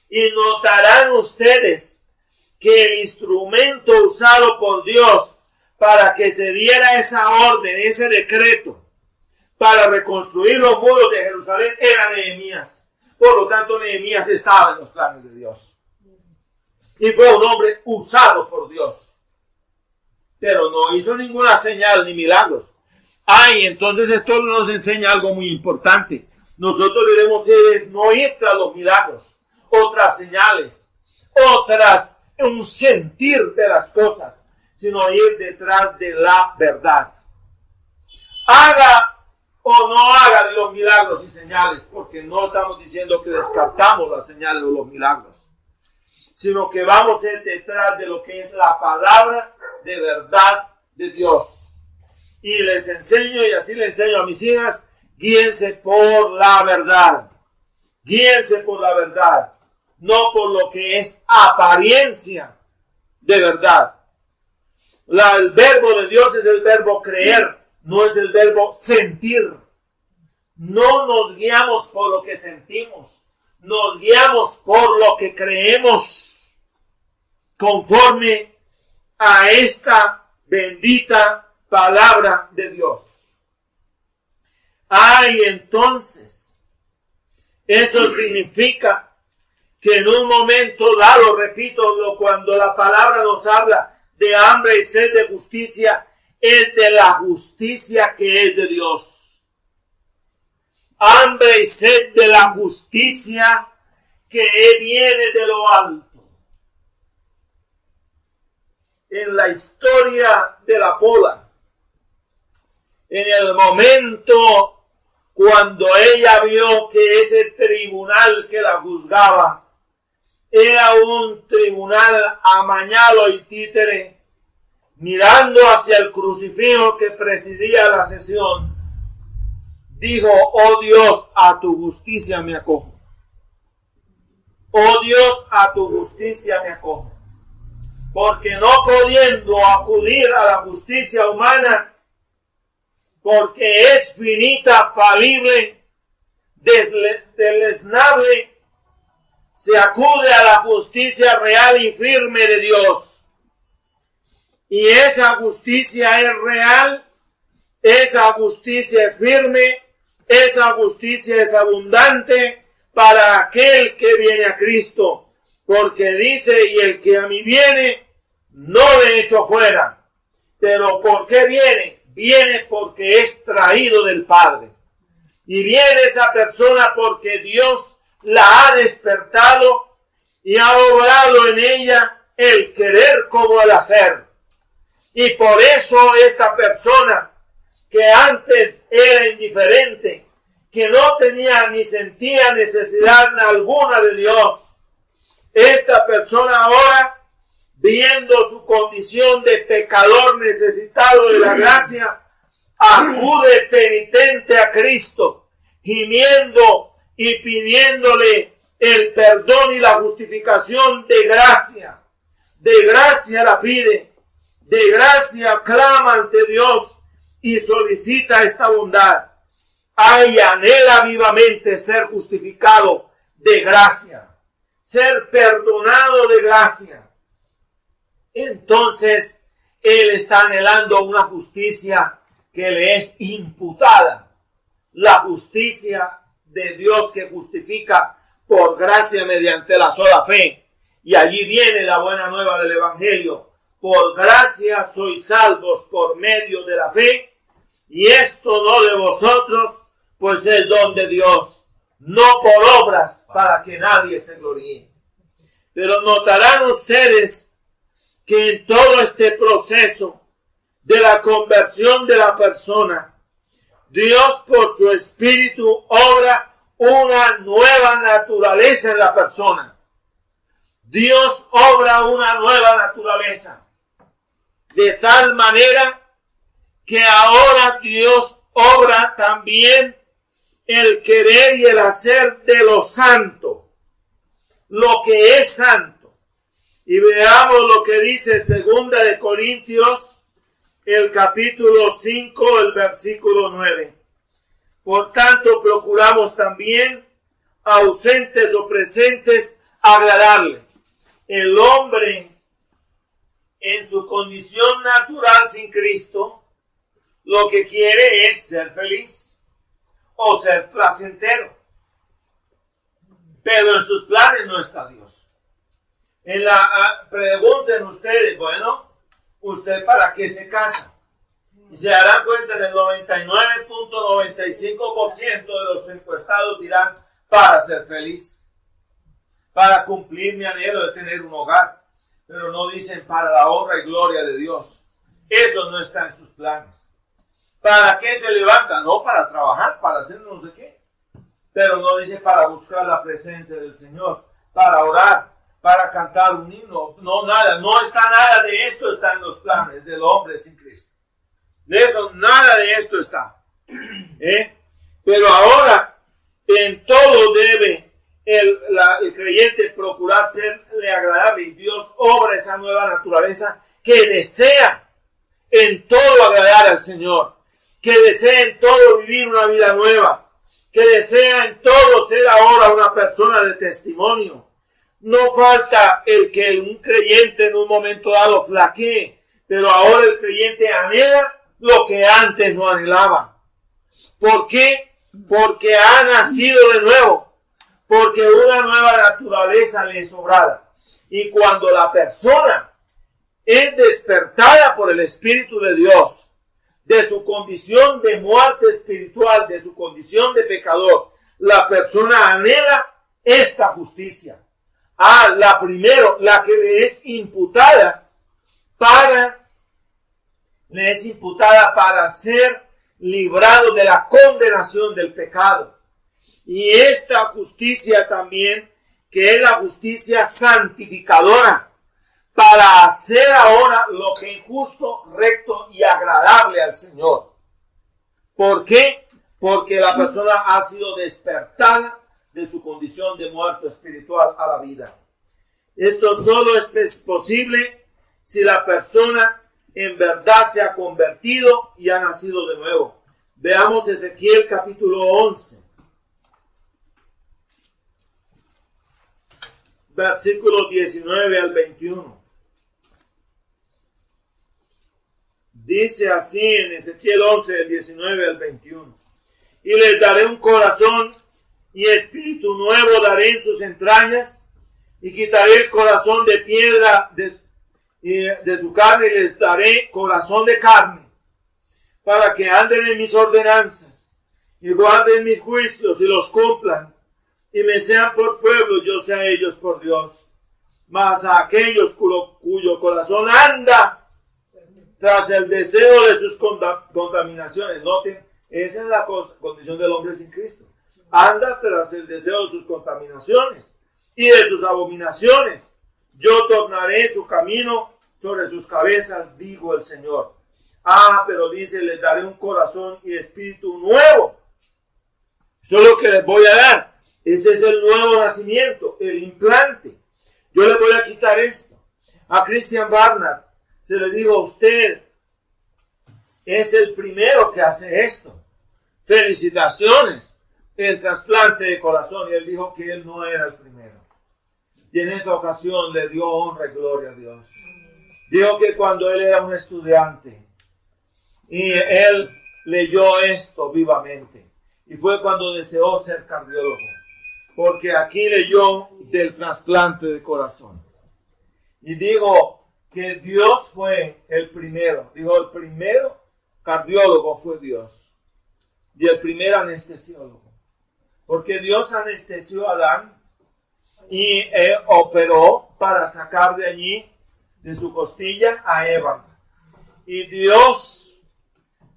Y notarán ustedes que el instrumento usado por Dios para que se diera esa orden, ese decreto, para reconstruir los muros de Jerusalén, era Nehemías. Por lo tanto, Nehemías estaba en los planes de Dios. Y fue un hombre usado por Dios. Pero no hizo ninguna señal ni milagros. Y entonces esto nos enseña algo muy importante. Nosotros debemos no ir tras los milagros, otras señales, un sentir de las cosas, sino ir detrás de la verdad. Haga o no haga de los milagros y señales, porque no estamos diciendo que descartamos las señales o los milagros, sino que vamos a ir detrás de lo que es la palabra de verdad de Dios. Y les enseño, y así le enseño a mis hijas: guíense por la verdad. Guíense por la verdad, no por lo que es apariencia de verdad. El verbo de Dios es el verbo creer, no es el verbo sentir. No nos guiamos por lo que sentimos, nos guiamos por lo que creemos, conforme a esta bendita palabra de Dios. Y entonces, eso significa que en un momento dado, repito, cuando la palabra nos habla de hambre y sed de justicia, es de la justicia que es de Dios. Hambre y sed de la justicia que viene de lo alto. En la historia de la Pola, en el momento cuando ella vio que ese tribunal que la juzgaba era un tribunal amañado y títere, mirando hacia el crucifijo que presidía la sesión, dijo: oh Dios, a tu justicia me acojo. Oh Dios, a tu justicia me acojo, porque no pudiendo acudir a la justicia humana, porque es finita, falible, deleznable, se acude a la justicia real y firme de Dios. Y esa justicia es real, esa justicia es firme, esa justicia es abundante para aquel que viene a Cristo. Porque dice, y el que a mí viene, no le echo fuera. Pero ¿por qué viene? Viene porque es traído del Padre. Y viene esa persona porque Dios la ha despertado y ha obrado en ella el querer como el hacer. Y por eso esta persona que antes era indiferente, que no tenía ni sentía necesidad alguna de Dios, esta persona ahora, viendo su condición de pecador necesitado de la gracia, acude penitente a Cristo, gimiendo y pidiéndole el perdón y la justificación de gracia. De gracia la pide, de gracia clama ante Dios y solicita esta bondad. Ay, anhela vivamente ser justificado de gracia, ser perdonado de gracia. Entonces, él está anhelando una justicia que le es imputada, la justicia de Dios que justifica por gracia mediante la sola fe. Y allí viene la buena nueva del Evangelio. Por gracia sois salvos por medio de la fe, y esto no de vosotros, pues es don de Dios, no por obras para que nadie se gloríe. Pero notarán ustedes que en todo este proceso de la conversión de la persona, Dios por su Espíritu obra una nueva naturaleza en la persona. Dios obra una nueva naturaleza. De tal manera que ahora Dios obra también el querer y el hacer de lo santo, lo que es santo. Y veamos lo que dice 2 de Corintios, el capítulo 5, el versículo 9. Por tanto, procuramos también, ausentes o presentes, agradarle. El hombre, en su condición natural sin Cristo, lo que quiere es ser feliz o ser placentero. Pero en sus planes no está Dios. Pregunten ustedes, bueno, ¿usted para qué se casa? Y se darán cuenta que el 99.95% de los encuestados dirán, para ser feliz, para cumplir mi anhelo de tener un hogar. Pero no dicen para la honra y gloria de Dios. Eso no está en sus planes. ¿Para qué se levanta? No para trabajar, para hacer no sé qué. Pero no dice para buscar la presencia del Señor, para orar, para cantar un himno. No, nada. No está nada de esto está en los planes del hombre sin Cristo. De eso, nada de esto está. Pero ahora, en todo debe el creyente procurar serle agradable. Y Dios obra esa nueva naturaleza que desea en todo agradar al Señor. Que desea en todo vivir una vida nueva. Que desea en todo ser ahora una persona de testimonio. No falta el que un creyente en un momento dado flaquee. Pero ahora el creyente anhela lo que antes no anhelaba. ¿Por qué? Porque ha nacido de nuevo. Porque una nueva naturaleza le es obrada. Y cuando la persona es despertada por el Espíritu de Dios, de su condición de muerte espiritual, de su condición de pecador, la persona anhela esta justicia. La primero, la que le es imputada para ser librado de la condenación del pecado. Y esta justicia también, que es la justicia santificadora, para hacer ahora lo que es justo, recto y agradable al Señor. ¿Por qué? Porque la persona ha sido despertada de su condición de muerto espiritual a la vida. Esto solo es posible si la persona en verdad se ha convertido y ha nacido de nuevo. Veamos Ezequiel capítulo 11. Versículos 19 al 21. Dice así en Ezequiel 11, del 19 al 21. Y les daré un corazón y espíritu nuevo daré en sus entrañas, y quitaré el corazón de piedra de su carne, y les daré corazón de carne, para que anden en mis ordenanzas, y guarden mis juicios, y los cumplan, y me sean por pueblo, yo sea ellos por Dios. Mas a aquellos cuyo corazón anda tras el deseo de sus contaminaciones, noten, esa es la condición del hombre sin Cristo. Anda tras el deseo de sus contaminaciones y de sus abominaciones. Yo tornaré su camino sobre sus cabezas, digo el Señor. Pero dice, les daré un corazón y espíritu nuevo. Eso es lo que les voy a dar. Ese es el nuevo nacimiento, el implante. Yo le voy a quitar esto. A Christian Barnard se le dijo, usted es el primero que hace esto. Felicitaciones, el trasplante de corazón. Y él dijo que él no era el primero. Y en esa ocasión le dio honra y gloria a Dios. Dijo que cuando él era un estudiante y él leyó esto vivamente. Y fue cuando deseó ser cardiólogo. Porque aquí leyó del trasplante de corazón. Y digo que Dios fue el primero. Dijo, el primero cardiólogo fue Dios. Y el primer anestesiólogo. Porque Dios anestesió a Adán y operó para sacar de allí, de su costilla, a Eva. Y Dios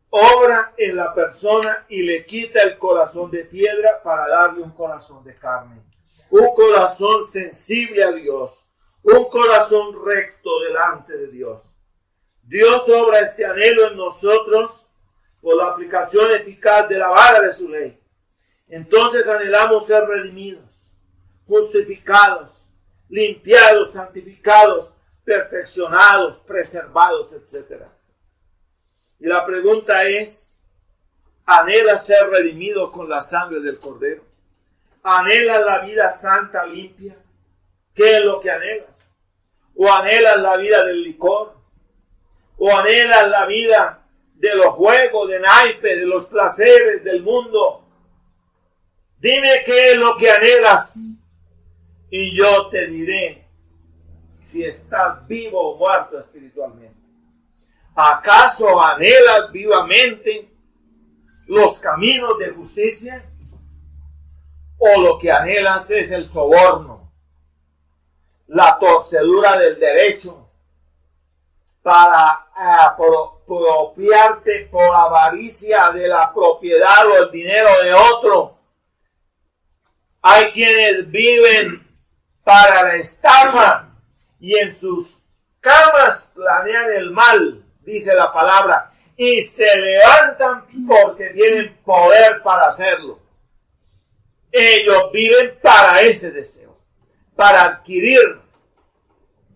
obra en la persona y le quita el corazón de piedra para darle un corazón de carne. Un corazón sensible a Dios. Un corazón recto delante de Dios. Dios obra este anhelo en nosotros por la aplicación eficaz de la vara de su ley. Entonces anhelamos ser redimidos, justificados, limpiados, santificados, perfeccionados, preservados, etc. Y la pregunta es, ¿anhelas ser redimido con la sangre del Cordero? ¿Anhelas la vida santa, limpia? ¿Qué es lo que anhelas? ¿O anhelas la vida del licor? ¿O anhelas la vida de los juegos, de naipe, de los placeres del mundo? Dime qué es lo que anhelas y yo te diré si estás vivo o muerto espiritualmente. ¿Acaso anhelas vivamente los caminos de justicia? ¿O lo que anhelas es el soborno, la torcedura del derecho para apropiarte por avaricia de la propiedad o el dinero de otro? Hay quienes viven para la estafa y en sus camas planean el mal, dice la palabra, y se levantan porque tienen poder para hacerlo. Ellos viven para ese deseo, para adquirir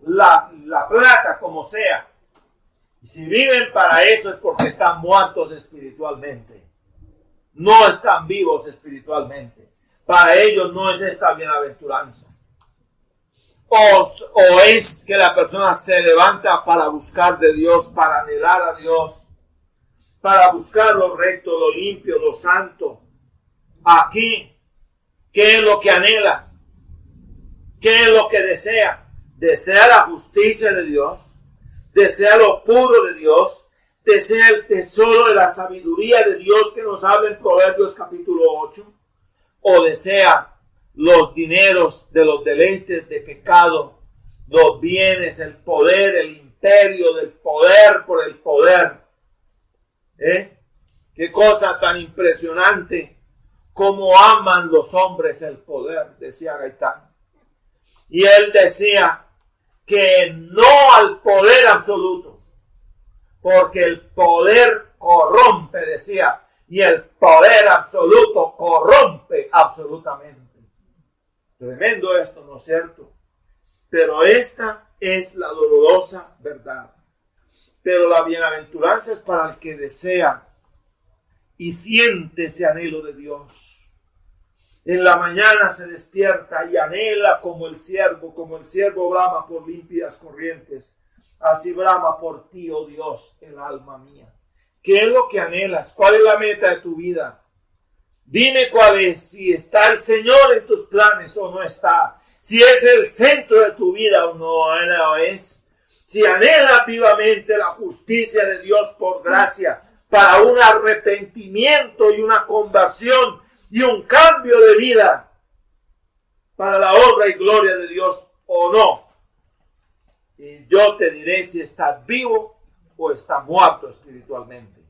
la plata como sea. Y si viven para eso es porque están muertos espiritualmente. No están vivos espiritualmente. Para ellos no es esta bienaventuranza. O es que la persona se levanta para buscar de Dios, para anhelar a Dios, para buscar lo recto, lo limpio, lo santo. Aquí, ¿qué es lo que anhela? ¿Qué es lo que desea? Desea la justicia de Dios, desea lo puro de Dios, desea el tesoro de la sabiduría de Dios que nos habla en Proverbios capítulo 8, o desea los dineros de los deleites de pecado, los bienes, el poder, el imperio del poder por el poder. Qué cosa tan impresionante, cómo aman los hombres el poder, decía Gaitán. Y él decía que no al poder absoluto, porque el poder corrompe, decía, y el poder absoluto corrompe absolutamente. Tremendo esto, ¿no es cierto? Pero esta es la dolorosa verdad. Pero la bienaventuranza es para el que desea y siente ese anhelo de Dios. En la mañana se despierta y anhela como el siervo brama por límpidas corrientes. Así brama por ti, oh Dios, el alma mía. ¿Qué es lo que anhelas? ¿Cuál es la meta de tu vida? Dime cuál es, si está el Señor en tus planes o no está. Si es el centro de tu vida o no es. Si anhelas vivamente la justicia de Dios por gracia para un arrepentimiento y una conversión y un cambio de vida para la honra y gloria de Dios o no. Y yo te diré si estás vivo o está muerto espiritualmente.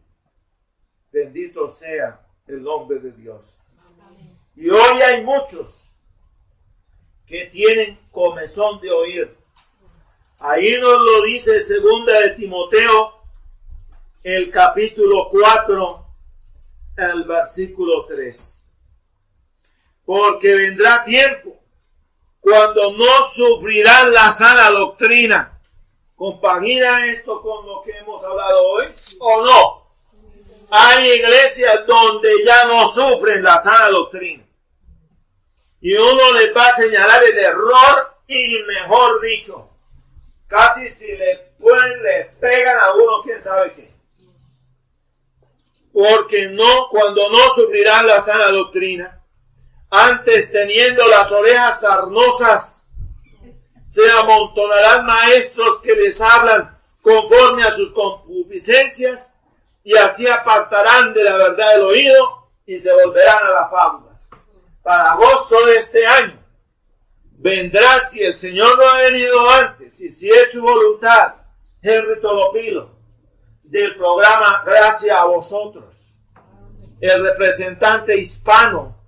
Bendito sea el nombre de Dios. Y hoy hay muchos que tienen comezón de oír. Ahí nos lo dice 2 de Timoteo, el capítulo 4, el versículo 3. Porque vendrá tiempo cuando no sufrirán la sana doctrina. ¿Compagina esto con lo que hemos hablado hoy o no? Hay iglesias donde ya no sufren la sana doctrina. Y uno les va a señalar el error y, mejor dicho, casi si le pegan a uno, quién sabe qué. Porque cuando no sufrirán la sana doctrina, antes teniendo las orejas sarnosas, se amontonarán maestros que les hablan conforme a sus concupiscencias, y así apartarán de la verdad el oído y se volverán a las fábulas. Para agosto de este año vendrá, si el Señor no ha venido antes y si es su voluntad, Henry Tolopilo, del programa Gracias a Vosotros, el representante hispano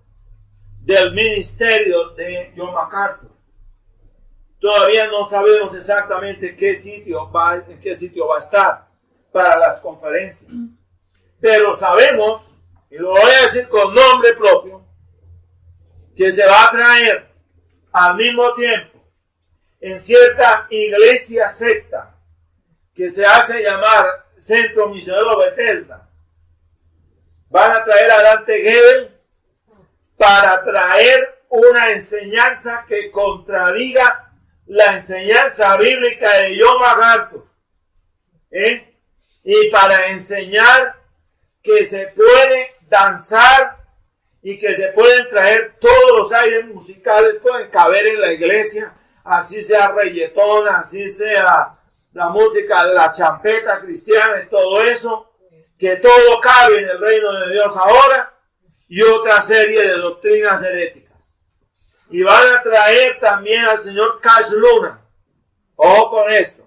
del ministerio de John MacArthur. Todavía no sabemos exactamente en qué sitio va a estar para las conferencias, pero sabemos, y lo voy a decir con nombre propio, que se va a traer al mismo tiempo en cierta iglesia secta que se hace llamar Centro Misionero Bethesda. Van a traer a Dante Gebel para traer una enseñanza que contradiga la enseñanza bíblica de John MacArthur, y para enseñar que se puede danzar y que se pueden traer todos los aires musicales, pueden caber en la iglesia, así sea reggaetón, así sea la música de la champeta cristiana y todo eso, que todo cabe en el reino de Dios ahora, y otra serie de doctrinas heréticas. Y van a traer también al señor Cash Luna, ojo con esto,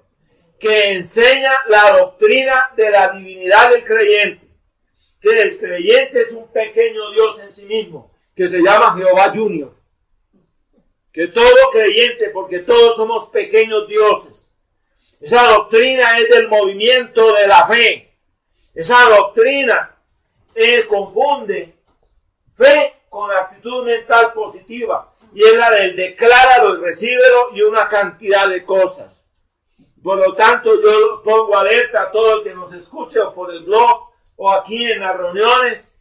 que enseña la doctrina de la divinidad del creyente, que el creyente es un pequeño Dios en sí mismo, que se llama Jehová Junior, que todo creyente, porque todos somos pequeños dioses. Esa doctrina es del movimiento de la fe. Esa doctrina confunde fe con actitud mental positiva, y es la del decláralo y recíbelo y una cantidad de cosas. Por lo tanto, yo pongo alerta a todo el que nos escuche o por el blog o aquí en las reuniones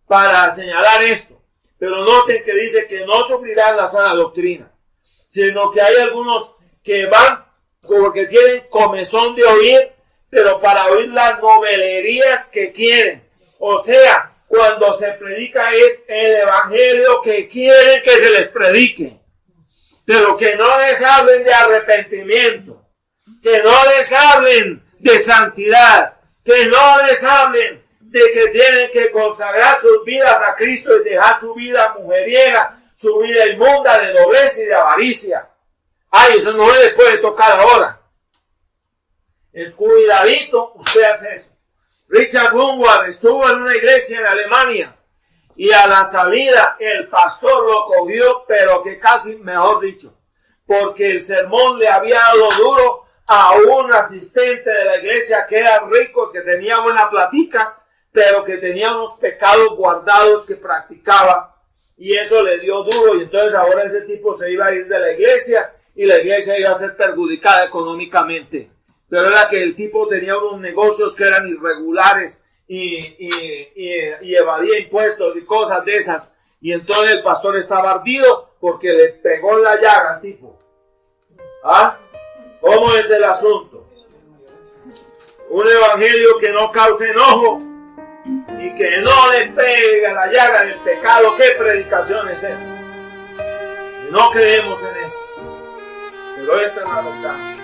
para señalar esto. Pero noten que dice que no sufrirán la sana doctrina, sino que hay algunos que van porque tienen comezón de oír, pero para oír las novelerías que quieren. O sea, cuando se predica es el evangelio que quieren que se les predique, pero que no les hablen de arrepentimiento, que no les hablen de santidad, que no les hablen de que tienen que consagrar sus vidas a Cristo y dejar su vida mujeriega, su vida inmunda de doblez y de avaricia. Ay, eso no les puede tocar ahora. Es cuidadito, usted hace eso. Richard Grunwald estuvo en una iglesia en Alemania y a la salida el pastor lo cogió, pero que casi, mejor dicho, porque el sermón le había dado duro a un asistente de la iglesia que era rico, que tenía buena platica, pero que tenía unos pecados guardados que practicaba, y eso le dio duro, y entonces ahora ese tipo se iba a ir de la iglesia y la iglesia iba a ser perjudicada económicamente. Pero era que el tipo tenía unos negocios que eran irregulares y evadía impuestos y cosas de esas. Y entonces el pastor estaba ardido porque le pegó en la llaga al tipo. ¿Ah? ¿Cómo es el asunto? Un evangelio que no cause enojo y que no le pegue a la llaga del pecado. ¿Qué predicación es esa? Y no creemos en esto. Pero esta es la verdad.